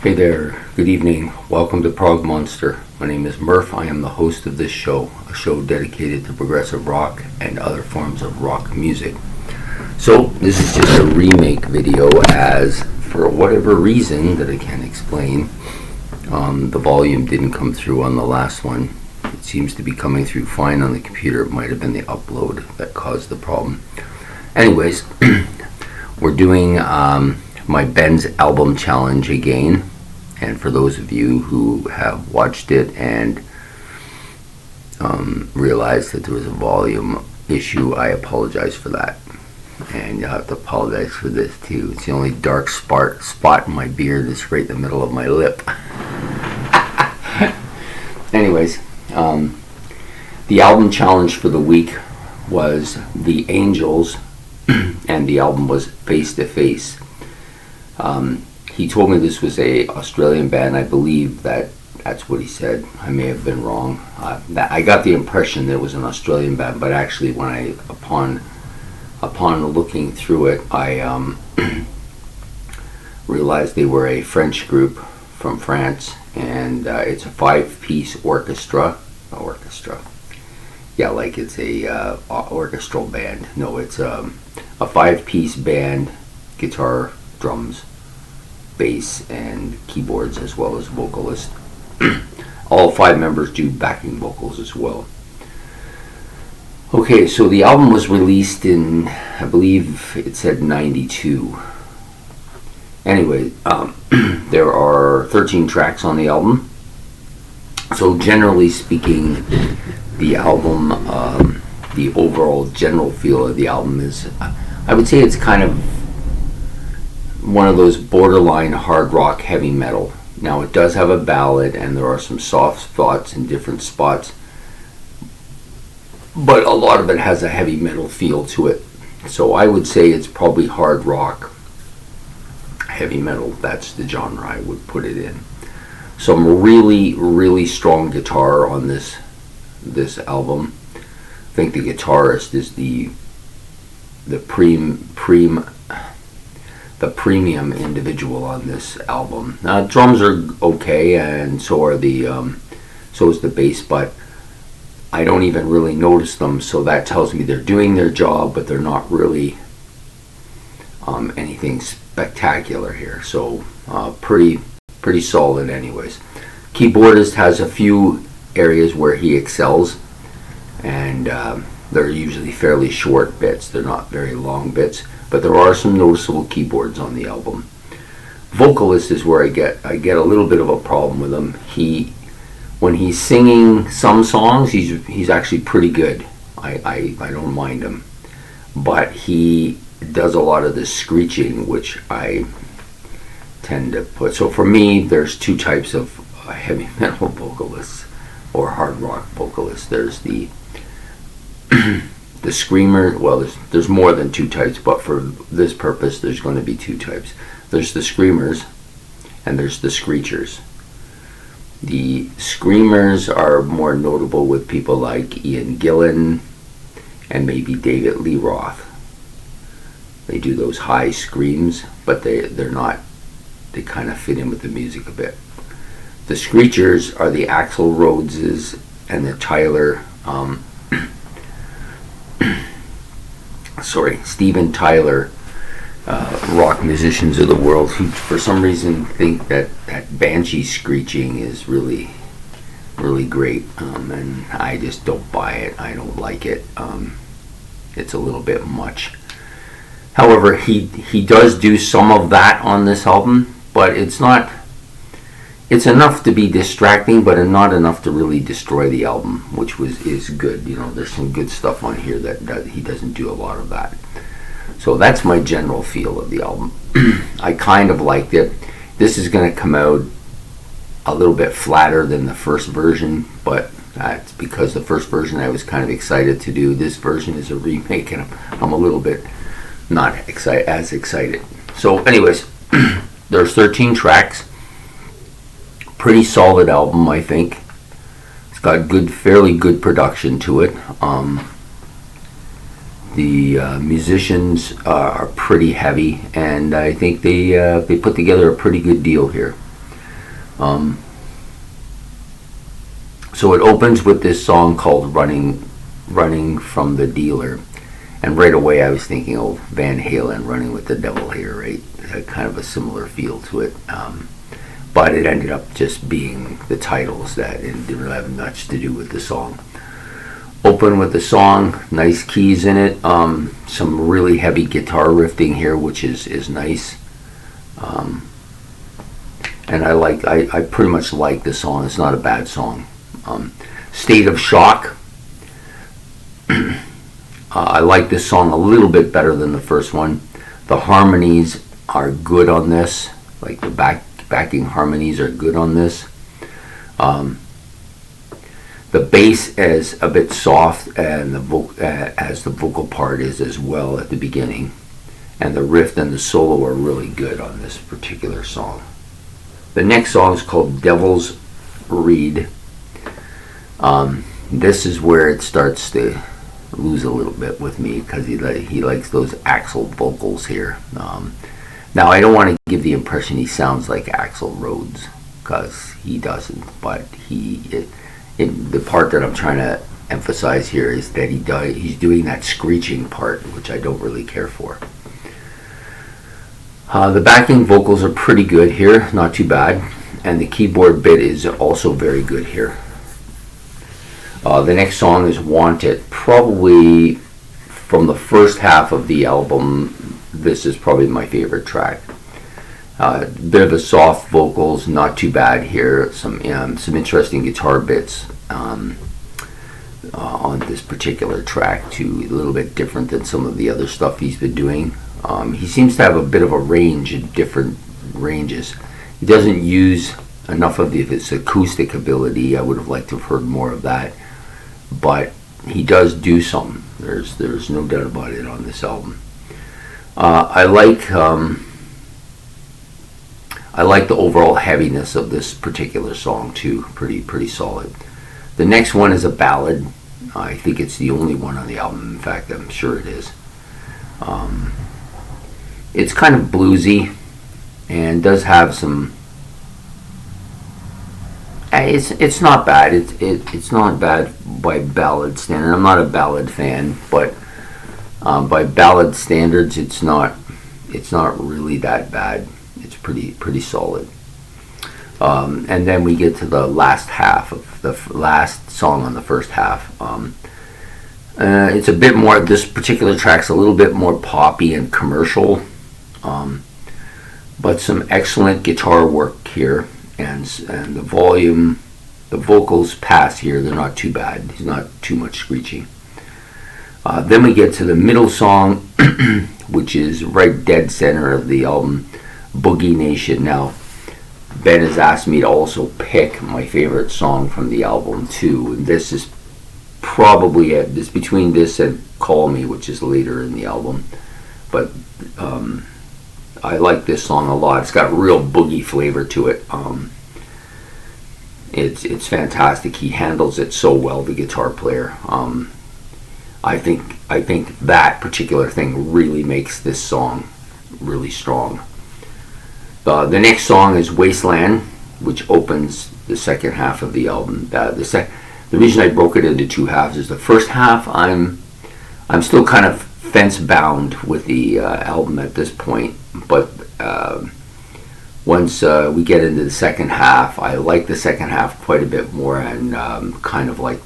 Hey there, good evening. Welcome to Prog Monster. My name is Murph. I am the host of this show, a show dedicated to progressive rock and other forms of rock music. So, this is just a remake video as, for whatever reason that I can't explain, the volume didn't come through on the last one. It seems to be coming through fine on the computer. It might have been the upload that caused the problem. Anyways, we're doing my Ben's album challenge again, and for those of you who have watched it and realized that there was a volume issue, I apologize for that, and you'll have to apologize for this too. It's the only dark spot in my beard that's right in the middle of my lip. Anyways, the album challenge for the week was The Angels, and the album was Face to Face. He told me this was a Australian band. I believe that's what he said. I may have been wrong. I got the impression that it was an Australian band, but actually, when upon looking through it, I realized they were a French group from France, and it's a 5-piece orchestra. Yeah, like it's a orchestral band. No, it's a 5-piece band: guitar, drums, bass, and keyboards, as well as vocalist. All 5 members do backing vocals as well. Okay, so the album was released in, I believe it said 92. Anyway, there are 13 tracks on the album. So generally speaking, the album, the overall general feel of the album is, I would say it's kind of one of those borderline hard rock heavy metal. Now, it does have a ballad, and there are some soft spots in different spots, but a lot of it has a heavy metal feel to it. So I would say it's probably hard rock heavy metal. That's the genre I would put it in. Some really strong guitar on this album. I think the guitarist is the premium individual on this album. Drums are okay, and so is the bass, but I don't even really notice them, so that tells me they're doing their job, but they're not really anything spectacular here. So pretty solid anyways. Keyboardist has a few areas where he excels, and they're usually fairly short bits. They're not very long bits, but there are some noticeable keyboards on the album. Vocalist is where I get a little bit of a problem with him. When he's singing some songs, he's actually pretty good. I don't mind him, but he does a lot of the screeching, which I tend to put. So for me, there's 2 types of heavy metal vocalists or hard rock vocalists. There's the screamer. Well, there's more than 2 types, but for this purpose, there's going to be 2 types. There's the screamers, and there's the screechers. The screamers are more notable with people like Ian Gillan and maybe David Lee Roth. They do those high screams, but they're not. They kind of fit in with the music a bit. The screechers are the Axl Rhodeses and the Steven Tyler rock musicians of the world, who for some reason think that banshee screeching is really great, and I just don't buy it. I don't like it. It's a little bit much. However, he does do some of that on this album, but it's enough to be distracting, but not enough to really destroy the album, which is good. You know, there's some good stuff on here that he doesn't do a lot of that. So that's my general feel of the album. I kind of liked it. This is going to come out a little bit flatter than the first version, but that's because the first version I was kind of excited to do. This version is a remake, and I'm a little bit not as excited. So anyways, there's 13 tracks. Pretty solid album, I think. It's got fairly good production to it. The musicians are pretty heavy, and I think they put together a pretty good deal here. Um, so it opens with this song called Running from the Dealer. And right away I was thinking, oh, Van Halen, Running with the Devil here, right? It had kind of a similar feel to it. But it ended up just being the titles that it didn't really have much to do with the song. Open with the song, nice keys in it, some really heavy guitar riffing here, which is nice. And I pretty much like the song. It's not a bad song. State of Shock. I like this song a little bit better than the first one. The harmonies are good on this, like the backing harmonies are good on this. The bass is a bit soft, and as the vocal part is as well at the beginning. And the riff and the solo are really good on this particular song. The next song is called Devil's Reed. This is where it starts to lose a little bit with me, because he likes those Axl vocals here. Now, I don't want to give the impression he sounds like Axl Rhodes, because he doesn't, but the part that I'm trying to emphasize here is that he's doing that screeching part, which I don't really care for. The backing vocals are pretty good here, not too bad, and the keyboard bit is also very good here. The next song is Want It. Probably from the first half of the album, this is probably my favorite track. Bit of a soft vocals, not too bad here. Some interesting guitar bits on this particular track too. A little bit different than some of the other stuff he's been doing. He seems to have a bit of a range in different ranges. He doesn't use enough of his acoustic ability. I would have liked to have heard more of that, but he does do some. There's no doubt about it on this album. I like the overall heaviness of this particular song too. Pretty solid. The next one is a ballad. I think it's the only one on the album. In fact, I'm sure it is. It's kind of bluesy and does have some. It's not bad. It's not bad by ballad standard. I'm not a ballad fan, but by ballad standards, it's not really that bad. It's pretty solid. And then we get to the last half of the last song on the first half. It's a bit more. This particular track's a little bit more poppy and commercial, but some excellent guitar work here, and the volume, the vocals pass here. They're not too bad. There's not too much screeching. Then we get to the middle song, which is right dead center of the album, Boogie Nation. Now, Ben has asked me to also pick my favorite song from the album too, and this is probably it's between this and Call Me, which is later in the album, but I like this song a lot. It's got real boogie flavor to it. It's fantastic. He handles it so well, the guitar player. I think that particular thing really makes this song really strong. The next song is Wasteland, which opens the second half of the album. The reason I broke it into two halves is the first half I'm still kind of fence bound with the album at this point, but once we get into the second half, I like the second half quite a bit more, and kind of like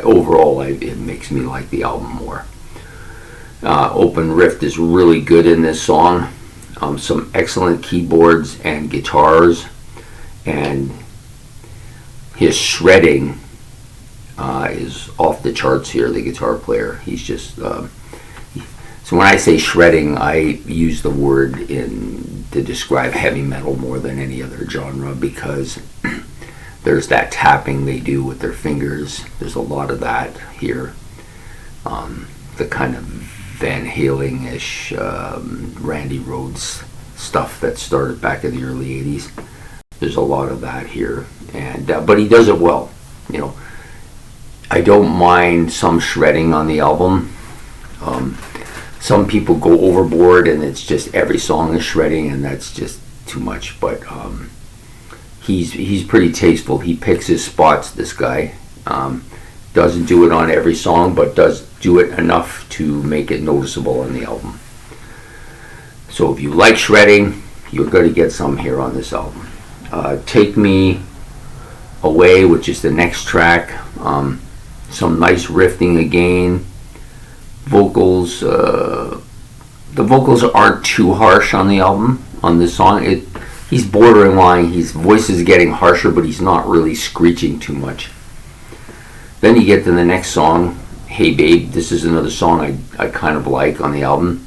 overall it makes me like the album more. Open riff is really good in this song. Some excellent keyboards and guitars, and his shredding is off the charts here. The guitar player, he's just so when I say shredding, I use the word to describe heavy metal more than any other genre, because there's that tapping they do with their fingers. There's a lot of that here. The kind of Van Halen-ish, Randy Rhoads stuff that started back in the early 80s. There's a lot of that here, and but he does it well. I don't mind some shredding on the album. Some people go overboard and it's just every song is shredding, and that's just too much, but he's pretty tasteful. He picks his spots, this guy. Doesn't do it on every song, but does do it enough to make it noticeable on the album. So if you like shredding, you're going to get some here on this album. Take Me Away, which is the next track. Some nice riffing again. Vocals, the vocals aren't too harsh on the album, on this song. He's borderline, his voice is getting harsher, but he's not really screeching too much. Then you get to the next song, Hey Babe. This is another song I kind of like on the album.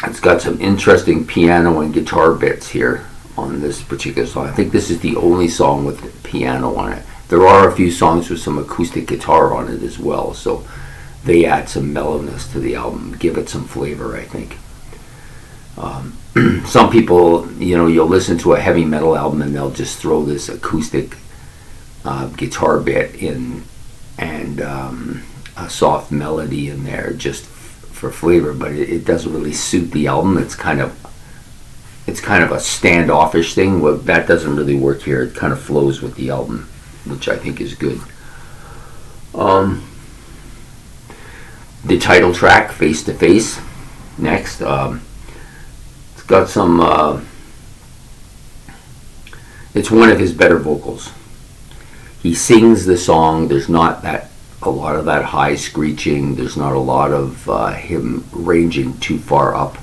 It's got some interesting piano and guitar bits here on this particular song. I think this is the only song with piano on it. There are a few songs with some acoustic guitar on it as well, so they add some mellowness to the album, give it some flavor, I think. Some people, you'll listen to a heavy metal album and they'll just throw this acoustic guitar bit in and a soft melody in there just for flavor, but it doesn't really suit the album. It's kind of a standoffish thing. Well, that doesn't really work here. It kind of flows with the album, which I think is good. The title track, Face to Face, next. It's got some, it's one of his better vocals. He sings the song. There's not a lot of that high screeching. There's not a lot of him ranging too far up.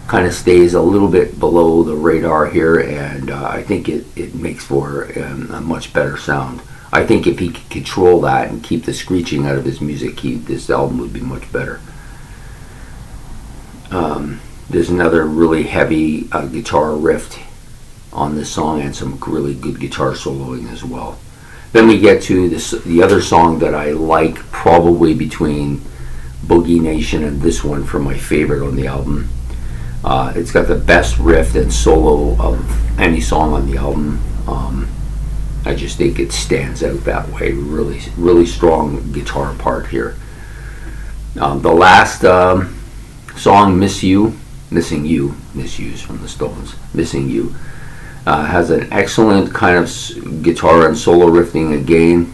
Kind of stays a little bit below the radar here, and I think it makes for a much better sound. I think if he could control that and keep the screeching out of his music, this album would be much better. There's another really heavy guitar riff on this song and some really good guitar soloing as well. Then we get to the other song that I like, probably between Boogie Nation and this one for my favorite on the album. It's got the best riff and solo of any song on the album. I just think it stands out that way. Really, really strong guitar part here. The last song, Missing You, Misuse from the Stones, Missing You, has an excellent kind of guitar and solo riffing again.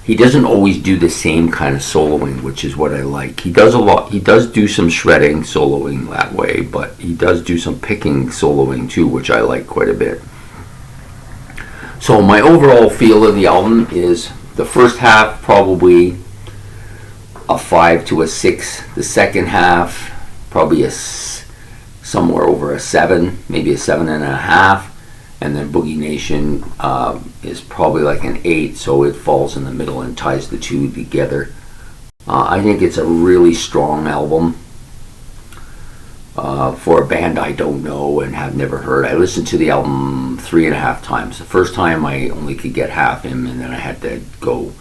He doesn't always do the same kind of soloing, which is what I like. He does do some shredding soloing that way, but he does do some picking soloing too, which I like quite a bit. So my overall feel of the album is the first half probably a 5 to a 6. The second half probably somewhere over a 7, maybe a 7.5. And then Boogie Nation is probably like an 8, so it falls in the middle and ties the two together. I think it's a really strong album for a band I don't know and have never heard. I listened to the album 3.5 times. The first time I only could get half in, and then I had to go.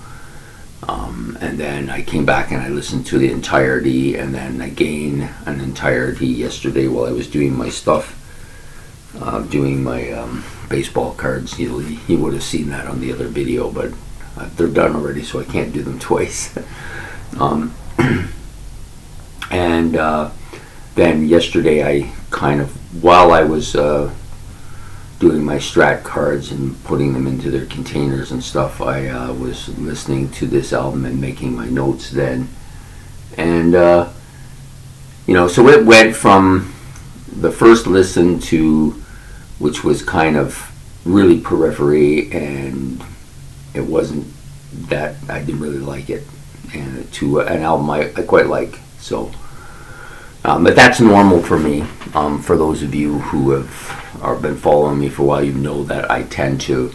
And then I came back and I listened to the entirety, and then again an entirety yesterday while I was doing my stuff. Doing my baseball cards. You would have seen that on the other video, but they're done already, so I can't do them twice. And then yesterday I kind of, while I was doing my strat cards and putting them into their containers and stuff, I was listening to this album and making my notes then. And so it went from the first listen to, which was kind of really periphery, and it wasn't that, I didn't really like it, and to an album I quite like. So but that's normal for me. For those of you who have been following me for a while, you know that I tend to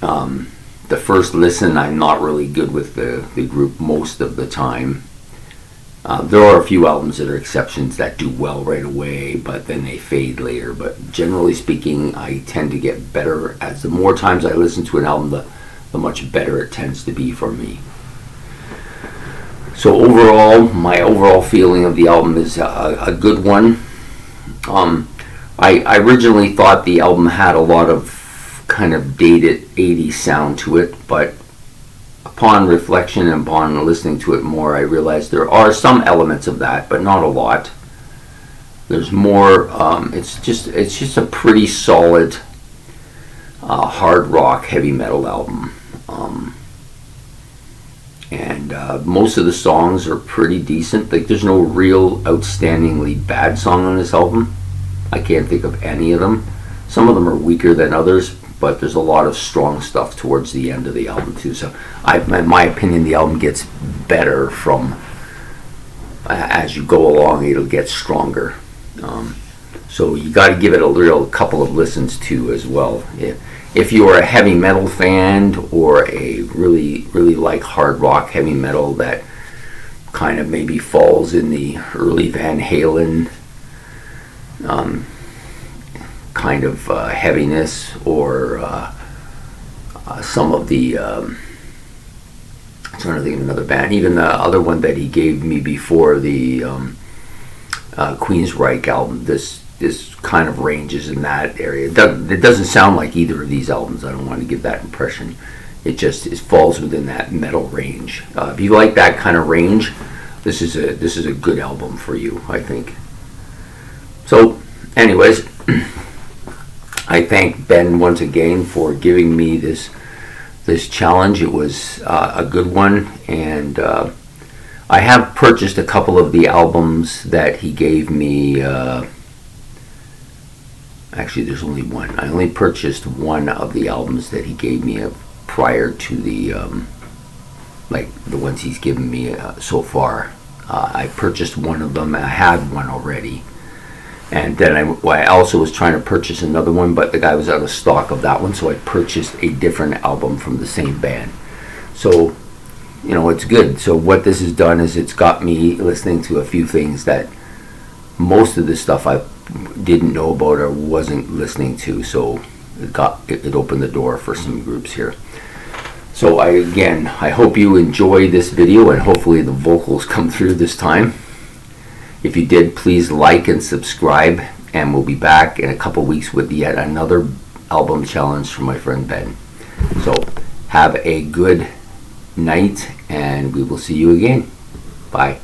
the first listen, I'm not really good with the group most of the time. There are a few albums that are exceptions that do well right away, but then they fade later. But generally speaking, I tend to get better as the more times I listen to an album, the much better it tends to be for me. So overall, my overall feeling of the album is a good one. I originally thought the album had a lot of kind of dated 80s sound to it, but upon reflection and upon listening to it more, I realized there are some elements of that, but not a lot. There's more. It's just a pretty solid hard rock heavy metal album. And most of the songs are pretty decent. Like, there's no real outstandingly bad song on this album. I can't think of any of them. Some of them are weaker than others, but there's a lot of strong stuff towards the end of the album too. So, in my opinion, the album gets better from as you go along. It'll get stronger. So you got to give it a real couple of listens too as well. If you are a heavy metal fan, or a really like hard rock heavy metal that kind of maybe falls in the early Van Halen kind of heaviness, or some of the I'm trying to think of another band, even the other one that he gave me before, the Queensryche album. This kind of ranges in that area. It doesn't sound like either of these albums. I don't want to give that impression. It falls within that metal range. If you like that kind of range, this is a good album for you, I think. So, anyways, I thank Ben once again for giving me this challenge. It was a good one, and I have purchased a couple of the albums that he gave me. Actually, there's only one. I only purchased one of the albums that he gave me prior to the the ones he's given me so far. I purchased one of them. I had one already, and then I also was trying to purchase another one, but the guy was out of stock of that one, so I purchased a different album from the same band. So, it's good. So what this has done is it's got me listening to a few things that most of the stuff I didn't know about or wasn't listening to. So it opened the door for some groups here. So I hope you enjoy this video, and hopefully the vocals come through this time. If you did, please like and subscribe, and we'll be back in a couple weeks with yet another album challenge from my friend Ben. So have a good night, and we will see you again. Bye.